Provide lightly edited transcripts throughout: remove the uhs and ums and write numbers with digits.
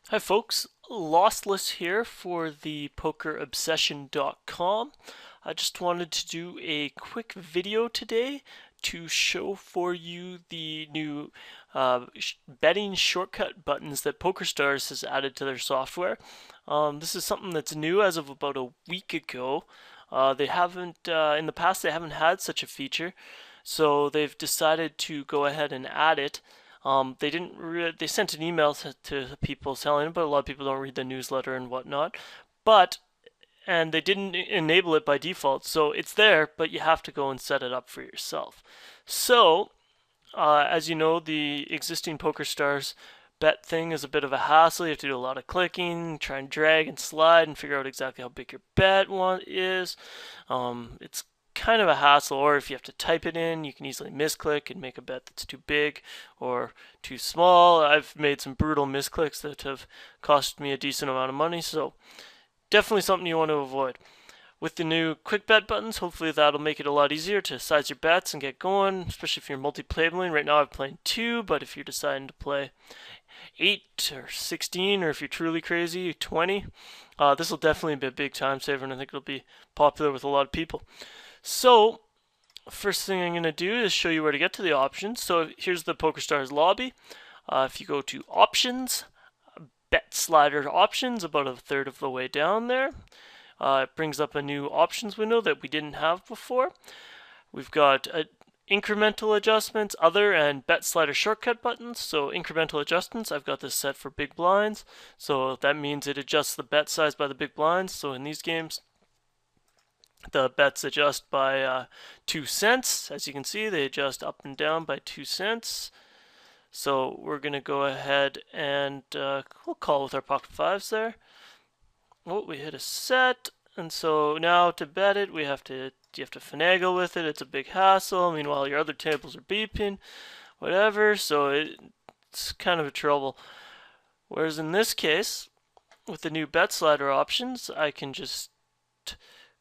Hi folks, Lostless here for the PokerObsession.com. I just wanted to do a quick video today to show for you the new betting shortcut buttons that Pokerstars has added to their software. This is something that's new as of about a week ago. They haven't, in the past, they haven't had such a feature, so they've decided to go ahead and add it. They didn't. They sent an email to people telling it, but a lot of people don't read the newsletter and whatnot. But and they didn't enable it by default, so it's there, but you have to go and set it up for yourself. So, as you know, the existing PokerStars bet thing is a bit of a hassle. You have to do a lot of clicking, try and drag and slide, and figure out exactly how big your bet one is. It's kind of a hassle, or if you have to type it in, you can easily misclick and make a bet that's too big or too small. I've made some brutal misclicks that have cost me a decent amount of money, so definitely something you want to avoid. With the new quick bet buttons, hopefully that'll make it a lot easier to size your bets and get going, especially if you're multi-tabling. Right now I'm playing 2, but if you're deciding to play 8 or 16, or if you're truly crazy, 20, this will definitely be a big time saver, and I think it'll be popular with a lot of people. So, first thing I'm going to do is show you where to get to the options. So here's the PokerStars lobby. If you go to options, bet slider options, about a third of the way down there. It brings up a new options window that we didn't have before. We've got incremental adjustments, other, and bet slider shortcut buttons. So incremental adjustments, I've got this set for big blinds. So that means it adjusts the bet size by the big blinds. So in these games, the bets adjust by 2 cents. As you can see, they adjust up and down by 2 cents. So we're going to go ahead and we'll call with our pocket fives there. Oh, we hit a set, and so now to bet it, you have to finagle with it. It's a big hassle. Meanwhile, your other tables are beeping, whatever. So it's kind of a trouble. Whereas in this case, with the new bet slider options, I can just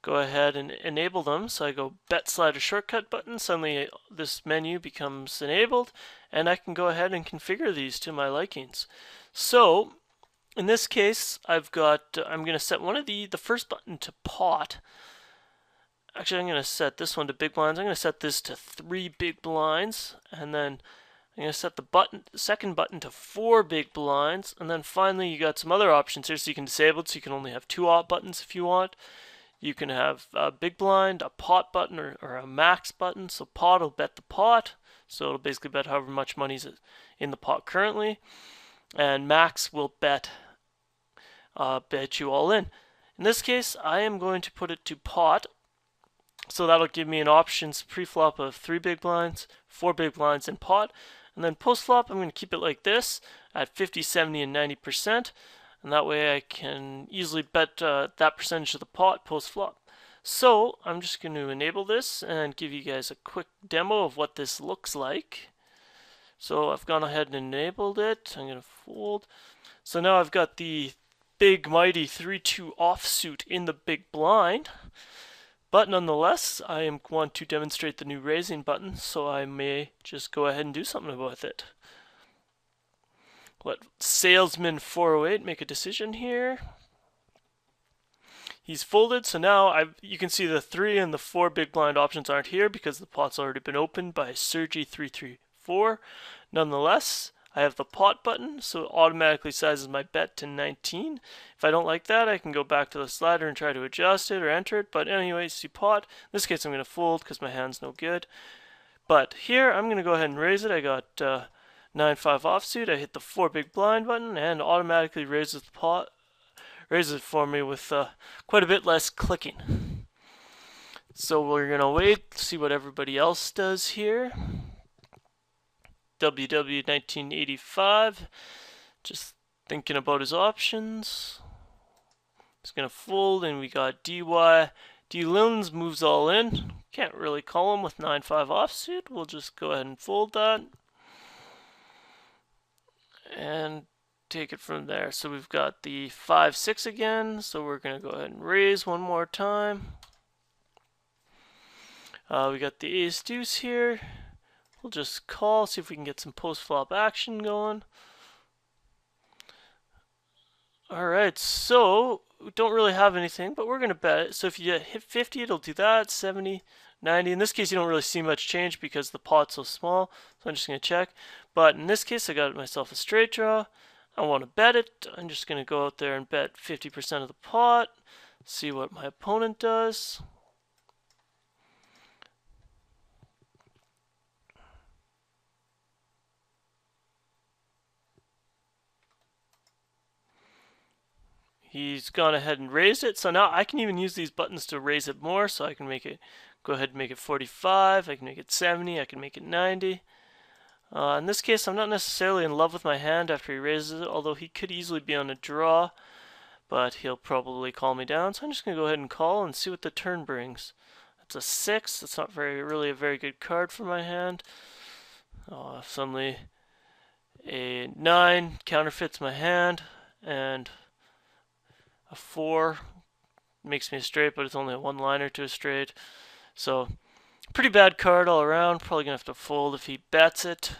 go ahead and enable them. So I go bet slider shortcut button. Suddenly this menu becomes enabled, and I can go ahead and configure these to my likings. So in this case, I'm going to set one of the first button to pot. Actually, I'm going to set this one to big blinds. I'm going to set this to 3 big blinds, and then I'm going to set the second button to 4 big blinds, and then finally you got some other options here, so you can disable it, so you can only have 2 op buttons if you want. You can have a big blind, a pot button, or a max button. So pot will bet the pot, so it'll basically bet however much money's in the pot currently, and max will bet you all in. In this case, I am going to put it to pot, so that'll give me an options pre-flop of 3 big blinds, 4 big blinds, and pot. And then post-flop, I'm going to keep it like this at 50, 70, and 90%. And that way I can easily bet that percentage of the pot post-flop. So I'm just going to enable this and give you guys a quick demo of what this looks like. So I've gone ahead and enabled it. I'm going to fold. So now I've got the big mighty 3-2 offsuit in the big blind. But nonetheless, I want to demonstrate the new raising button, so I may just go ahead and do something with it. Let Salesman 408 make a decision here. He's folded, so now you can see the 3 and the 4 big blind options aren't here because the pot's already been opened by Sergi334. Nonetheless, I have the pot button, so it automatically sizes my bet to 19. If I don't like that, I can go back to the slider and try to adjust it or enter it. But anyway, see pot. In this case, I'm going to fold because my hand's no good. But here, I'm going to go ahead and raise it. I got 9-5 offsuit. I hit the 4 big blind button and automatically raises the pot. Raises it for me with quite a bit less clicking. So we're going to wait, see what everybody else does here. WW1985, just thinking about his options. He's going to fold, and we got DY. D. Lins moves all in. Can't really call him with 9-5 offsuit. We'll just go ahead and fold that. And take it from there. So we've got the 5-6 again. So we're going to go ahead and raise one more time. We got the ace deuce here. We'll just call, see if we can get some post-flop action going. Alright, so we don't really have anything, but we're going to bet it. So if you hit 50, it'll do that, 70, 90. In this case, you don't really see much change because the pot's so small, so I'm just going to check. But in this case, I got myself a straight draw. I want to bet it. I'm just going to go out there and bet 50% of the pot, see what my opponent does. He's gone ahead and raised it, so now I can even use these buttons to raise it more, so I can make it, go ahead and make it 45, I can make it 70, I can make it 90. In this case, I'm not necessarily in love with my hand after he raises it, although he could easily be on a draw, but he'll probably call me down, so I'm just going to go ahead and call and see what the turn brings. That's a 6, that's not really a very good card for my hand. Suddenly a 9 counterfeits my hand, and a 4 makes me a straight, but it's only a one-liner to a straight. So, pretty bad card all around. Probably going to have to fold if he bets it.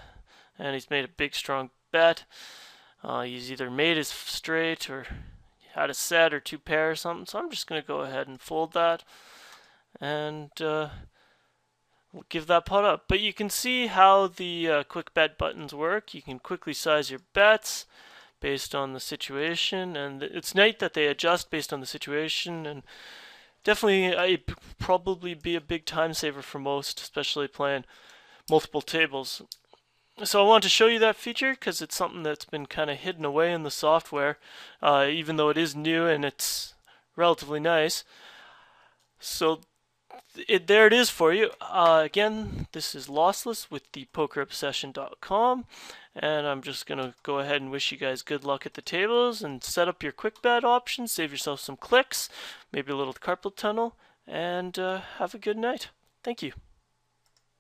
And he's made a big, strong bet. He's either made his straight or had a set or two pair or something. So I'm just going to go ahead and fold that. And we'll give that pot up. But you can see how the quick bet buttons work. You can quickly size your bets based on the situation, and it's neat that they adjust based on the situation, and definitely probably be a big time saver for most, especially playing multiple tables. So I want to show you that feature because it's something that's been kind of hidden away in the software, even though it is new and it's relatively nice. So there it is for you. Again, this is Lossless with the Pokerobsession.com, and I'm just going to go ahead and wish you guys good luck at the tables and set up your quick bet options, save yourself some clicks, maybe a little carpal tunnel, and have a good night. Thank you.